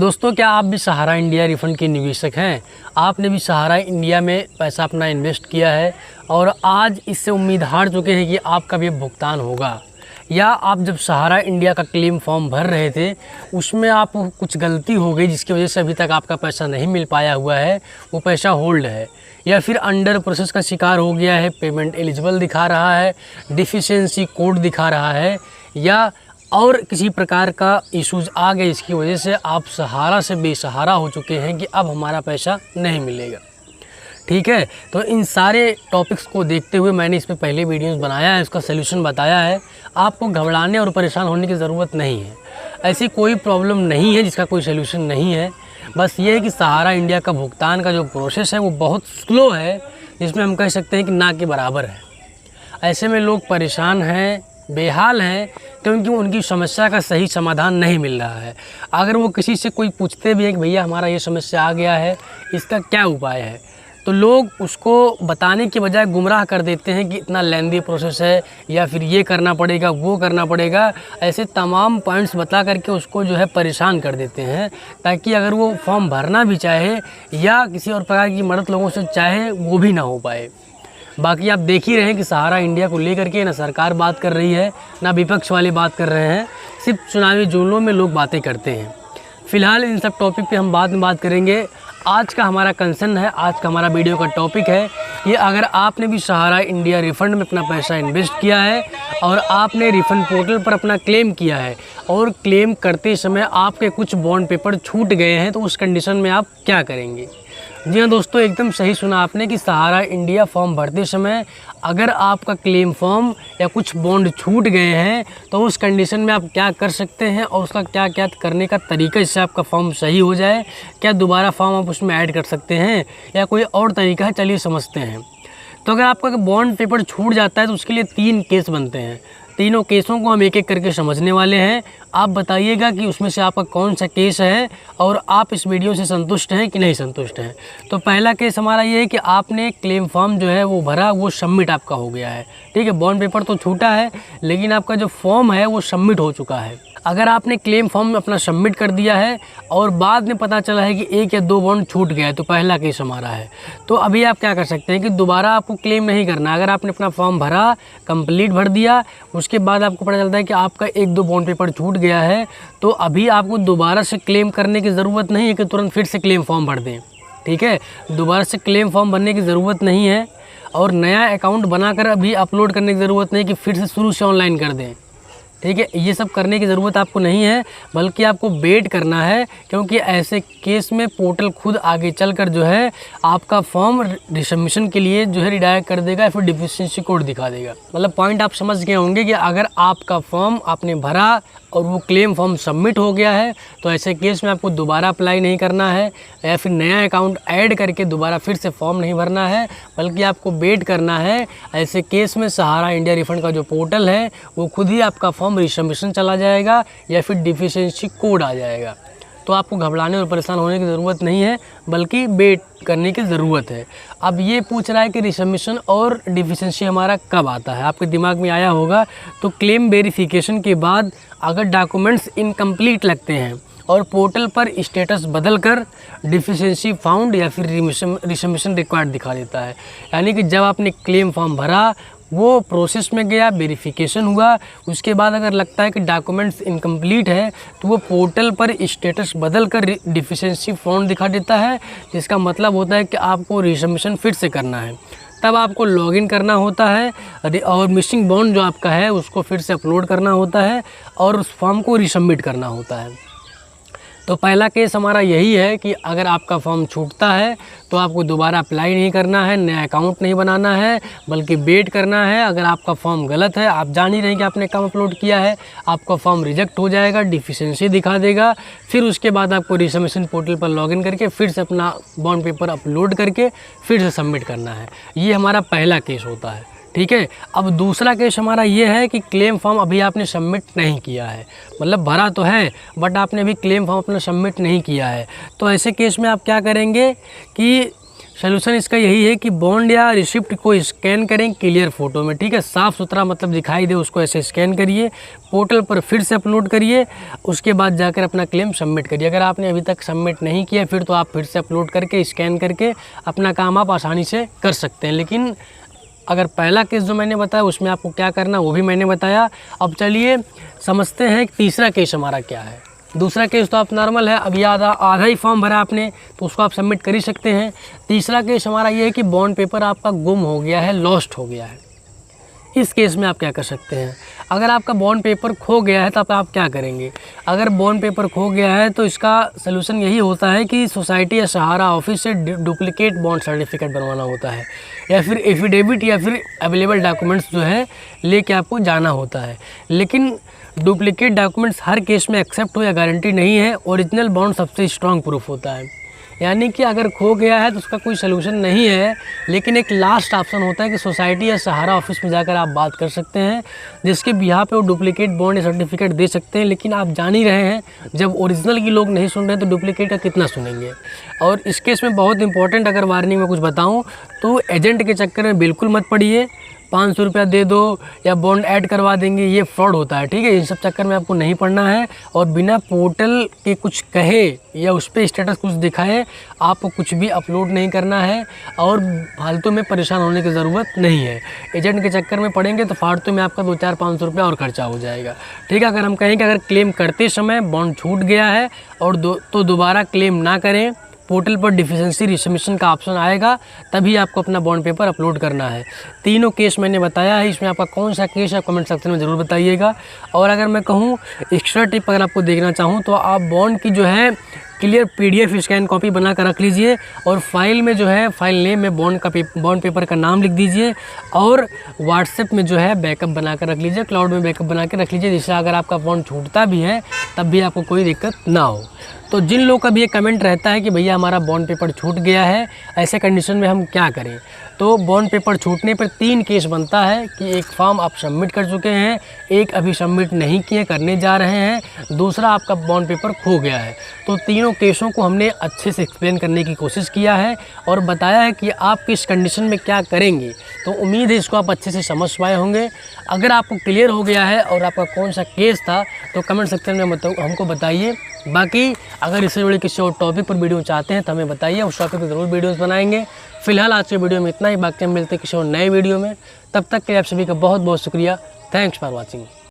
दोस्तों, क्या आप भी सहारा इंडिया रिफंड के निवेशक हैं? आपने भी सहारा इंडिया में पैसा अपना इन्वेस्ट किया है और आज इससे उम्मीद हार चुके हैं कि आपका भी भुगतान होगा, या आप जब सहारा इंडिया का क्लेम फॉर्म भर रहे थे उसमें आप कुछ गलती हो गई जिसकी वजह से अभी तक आपका पैसा नहीं मिल पाया हुआ है, वो पैसा होल्ड है, या फिर अंडर प्रोसेस का शिकार हो गया है, पेमेंट एलिजिबल दिखा रहा है, डिफिशिएंसी कोड दिखा रहा है, या और किसी प्रकार का इश्यूज आ गए इसकी वजह से आप सहारा से बेसहारा हो चुके हैं कि अब हमारा पैसा नहीं मिलेगा। ठीक है, तो इन सारे टॉपिक्स को देखते हुए मैंने इस पर पहले वीडियोस बनाया है, इसका सलूशन बताया है। आपको घबराने और परेशान होने की ज़रूरत नहीं है। ऐसी कोई प्रॉब्लम नहीं है जिसका कोई सलूशन नहीं है। बस ये है कि सहारा इंडिया का भुगतान का जो प्रोसेस है वो बहुत स्लो है, जिसमें हम कह सकते हैं कि ना के बराबर है। ऐसे में लोग परेशान हैं, बेहाल हैं, क्योंकि उनकी समस्या का सही समाधान नहीं मिल रहा है। अगर वो किसी से कोई पूछते भी हैं कि भैया हमारा ये समस्या आ गया है, इसका क्या उपाय है, तो लोग उसको बताने के बजाय गुमराह कर देते हैं कि इतना लेंदी प्रोसेस है, या फिर ये करना पड़ेगा, वो करना पड़ेगा। ऐसे तमाम पॉइंट्स बता करके उसको जो है परेशान कर देते हैं, ताकि अगर वो फॉर्म भरना भी चाहे या किसी और प्रकार की मदद लोगों से चाहे वो भी ना हो पाए। बाकी आप देख ही रहे हैं कि सहारा इंडिया को लेकर के ना सरकार बात कर रही है, ना विपक्ष वाले बात कर रहे हैं, सिर्फ चुनावी जुमलों में लोग बातें करते हैं। फ़िलहाल इन सब टॉपिक पे हम बाद में बात करेंगे। आज का हमारा कंसर्न है, आज का हमारा वीडियो का टॉपिक है ये, अगर आपने भी सहारा इंडिया रिफ़ंड में अपना पैसा इन्वेस्ट किया है और आपने रिफ़ंड पोर्टल पर अपना क्लेम किया है और क्लेम करते समय आपके कुछ बॉन्ड पेपर छूट गए हैं, तो उस कंडीशन में आप क्या करेंगे। जी हाँ दोस्तों, एकदम सही सुना आपने कि सहारा इंडिया फॉर्म भरते समय अगर आपका क्लेम फॉर्म या कुछ बॉन्ड छूट गए हैं तो उस कंडीशन में आप क्या कर सकते हैं और उसका क्या क्या करने का तरीका, जिससे आपका फॉर्म सही हो जाए। क्या दोबारा फॉर्म आप उसमें ऐड कर सकते हैं या कोई और तरीका है, चलिए समझते हैं। तो अगर आपका बॉन्ड पेपर छूट जाता है तो उसके लिए 3 केस बनते हैं। तीनों केसों को हम एक एक करके समझने वाले हैं। आप बताइएगा कि उसमें से आपका कौन सा केस है और आप इस वीडियो से संतुष्ट हैं कि नहीं संतुष्ट हैं। तो पहला केस हमारा ये है कि आपने क्लेम फॉर्म जो है वो भरा, वो सबमिट आपका हो गया है। ठीक है, बॉन्ड पेपर तो छूटा है लेकिन आपका जो फॉर्म है वो सबमिट हो चुका है। अगर आपने क्लेम फॉर्म अपना सबमिट कर दिया है और बाद में पता चला है कि 1 या 2 बॉन्ड छूट गया है, तो पहला केस हमारा है। तो अभी आप क्या कर सकते हैं कि दोबारा आपको क्लेम नहीं करना। अगर आपने अपना फॉर्म भरा, कंप्लीट भर दिया, उसके बाद आपको पता चलता है कि आपका 1-2 बॉन्ड पेपर छूट गया है, तो अभी आपको दोबारा से क्लेम करने की ज़रूरत नहीं है कि तुरंत फिर से क्लेम फॉर्म भर दें। ठीक है, दोबारा से क्लेम फॉर्म भरने की ज़रूरत नहीं है और नया अकाउंट बनाकर अभी अपलोड करने की ज़रूरत नहीं कि फिर से शुरू से ऑनलाइन कर दें। ठीक है, ये सब करने की ज़रूरत आपको नहीं है, बल्कि आपको वेट करना है, क्योंकि ऐसे केस में पोर्टल खुद आगे चलकर जो है आपका फॉर्म रिसबमिशन के लिए जो है रिडायरेक्ट कर देगा, फिर डिफिशिएंसी कोड दिखा देगा। मतलब पॉइंट आप समझ गए होंगे कि अगर आपका फॉर्म आपने भरा और वो क्लेम फॉर्म सबमिट हो गया है तो ऐसे केस में आपको दोबारा अप्लाई नहीं करना है या फिर नया अकाउंट ऐड करके दोबारा फिर से फॉर्म नहीं भरना है, बल्कि आपको वेट करना है। ऐसे केस में सहारा इंडिया रिफंड का जो पोर्टल है वो खुद ही आपका फॉर्म रिसबमिशन चला जाएगा या फिर डिफिशिएंसी कोड आ जाएगा। तो आपको घबराने और परेशान होने की ज़रूरत नहीं है, बल्कि वेट करने की ज़रूरत है। अब ये पूछ रहा है कि रिसबमिशन और डिफिशिएंसी हमारा कब आता है, आपके दिमाग में आया होगा। तो क्लेम वेरिफिकेशन के बाद अगर डॉक्यूमेंट्स इनकम्प्लीट लगते हैं और पोर्टल पर स्टेटस बदलकर डिफिशिएंसी फाउंड या फिर रिसबमिशन रिक्वायर्ड दिखा देता है, यानी कि जब आपने क्लेम फॉर्म भरा, वो प्रोसेस में गया, वेरिफिकेशन हुआ, उसके बाद अगर लगता है कि डॉक्यूमेंट्स इनकम्प्लीट है तो वो पोर्टल पर स्टेटस बदल कर डिफिशिएंसी फाउंड दिखा देता है, जिसका मतलब होता है कि आपको रिसबमिशन फिर से करना है। तब आपको लॉगिन करना होता है और मिसिंग बॉन्ड जो आपका है उसको फिर से अपलोड करना होता है और उस फॉर्म को रिसबमिट करना होता है। तो पहला केस हमारा यही है कि अगर आपका फॉर्म छूटता है तो आपको दोबारा अप्लाई नहीं करना है, नया अकाउंट नहीं बनाना है, बल्कि वेट करना है। अगर आपका फॉर्म गलत है, आप जान ही रहे हैं कि आपने कम अपलोड किया है, आपका फॉर्म रिजेक्ट हो जाएगा, डिफिशिएंसी दिखा देगा। फिर उसके बाद आपको रिसबमिशन पोर्टल पर लॉगिन करके फिर से अपना बॉन्ड पेपर अपलोड करके फिर से सबमिट करना है। ये हमारा पहला केस होता है। ठीक है, अब दूसरा केस हमारा ये है कि क्लेम फॉर्म अभी आपने सबमिट नहीं किया है, मतलब भरा तो है बट आपने अभी क्लेम फॉर्म अपना सबमिट नहीं किया है। तो ऐसे केस में आप क्या करेंगे कि सोल्यूशन इसका यही है कि बॉन्ड या रिसिप्ट को स्कैन करें क्लियर फ़ोटो में, ठीक है, साफ़ सुथरा मतलब दिखाई दे उसको, ऐसे स्कैन करिए, पोर्टल पर फिर से अपलोड करिए, उसके बाद जाकर अपना क्लेम सबमिट करिए। अगर आपने अभी तक सबमिट नहीं किया फिर तो आप फिर से अपलोड करके स्कैन करके अपना काम आप आसानी से कर सकते हैं। लेकिन अगर पहला केस जो मैंने बताया उसमें आपको क्या करना वो भी मैंने बताया। अब चलिए समझते हैं कि तीसरा केस हमारा क्या है। दूसरा केस तो आप नॉर्मल है, अभी आधा ही फॉर्म भरा आपने तो उसको आप सबमिट कर ही सकते हैं। तीसरा केस हमारा ये है कि बॉन्ड पेपर आपका गुम हो गया है, लॉस्ट हो गया है। इस केस में आप क्या कर सकते हैं? अगर आपका बॉन्ड पेपर खो गया है तो आप क्या करेंगे? अगर बॉन्ड पेपर खो गया है तो इसका सलूशन यही होता है कि सोसाइटी या सहारा ऑफिस से डुप्लीकेट बॉन्ड सर्टिफिकेट बनवाना होता है, या फिर एफिडेविट या फिर अवेलेबल डॉक्यूमेंट्स जो है लेके आपको जाना होता है। लेकिन डुप्लीकेट डॉक्यूमेंट्स हर केस में एक्सेप्ट हो या गारंटी नहीं है, ओरिजिनल बॉन्ड सबसे स्ट्रॉन्ग प्रूफ होता है। यानी कि अगर खो गया है तो उसका कोई सलूशन नहीं है, लेकिन एक लास्ट ऑप्शन होता है कि सोसाइटी या सहारा ऑफिस में जाकर आप बात कर सकते हैं, जिसके बिहाफ पे वो डुप्लीकेट बॉन्ड या सर्टिफिकेट दे सकते हैं। लेकिन आप जान ही रहे हैं जब ओरिजिनल की लोग नहीं सुन रहे तो डुप्लीकेट का कितना सुनेंगे। और इस केस में बहुत इंपॉर्टेंट अगर वार्निंग में कुछ बताऊँ तो एजेंट के चक्कर में बिल्कुल मत पड़िए। 500 रुपया दे दो या बॉन्ड ऐड करवा देंगे, ये फ्रॉड होता है, ठीक है। इन सब चक्कर में आपको नहीं पड़ना है और बिना पोर्टल के कुछ कहे या उस पर स्टेटस कुछ दिखाए आपको कुछ भी अपलोड नहीं करना है और फालतू में परेशान होने की ज़रूरत नहीं है। एजेंट के चक्कर में पड़ेंगे तो फालतू में आपका 200-500 रुपया और खर्चा हो जाएगा, ठीक है। अगर हम कहें कि अगर क्लेम करते समय बॉन्ड छूट गया है और तो दोबारा क्लेम ना करें, पोर्टल पर डिफिशेंसी रिसबमिशन का ऑप्शन आएगा तभी आपको अपना बॉन्ड पेपर अपलोड करना है। तीनों केस मैंने बताया है, इसमें आपका कौन सा केस है कमेंट सेक्शन में ज़रूर बताइएगा। और अगर मैं कहूँ एक्स्ट्रा टिप अगर आपको देखना चाहूँ तो आप बॉन्ड की जो है क्लियर PDF स्कैन कॉपी बना कर रख लीजिए और फाइल में जो है फाइल नेम में बॉन्ड पेपर का नाम लिख दीजिए और व्हाट्सएप में जो है बैकअप बना कर रख लीजिए, क्लाउड में बैकअप बना के रख लीजिए, जिससे अगर आपका बॉन्ड छूटता भी है तब भी आपको कोई दिक्कत ना हो। तो जिन लोगों का भी ये कमेंट रहता है कि भैया हमारा बॉन्ड पेपर छूट गया है, ऐसे कंडीशन में हम क्या करें, तो बॉन्ड पेपर छूटने पर 3 केस बनता है कि एक फॉर्म आप सबमिट कर चुके हैं, एक अभी सबमिट नहीं किए करने जा रहे हैं, दूसरा आपका बॉन्ड पेपर खो गया है। तो तीनों केसों को हमने अच्छे से एक्सप्लेन करने की कोशिश किया है और बताया है कि आप किस कंडीशन में क्या करेंगे। तो उम्मीद है इसको आप अच्छे से समझ पाए होंगे। अगर आपको क्लियर हो गया है और आपका कौन सा केस था तो कमेंट सेक्शन में हमको बताइए। बाकी अगर इससे जुड़े किसी और टॉपिक पर वीडियो चाहते हैं तो हमें बताइए, उस टॉपिक पर ज़रूर वीडियोस बनाएंगे। फिलहाल आज के वीडियो में इतना ही, बाकी हम मिलते हैं किसी और नए वीडियो में। तब तक के लिए आप सभी का बहुत बहुत शुक्रिया। Thanks for watching.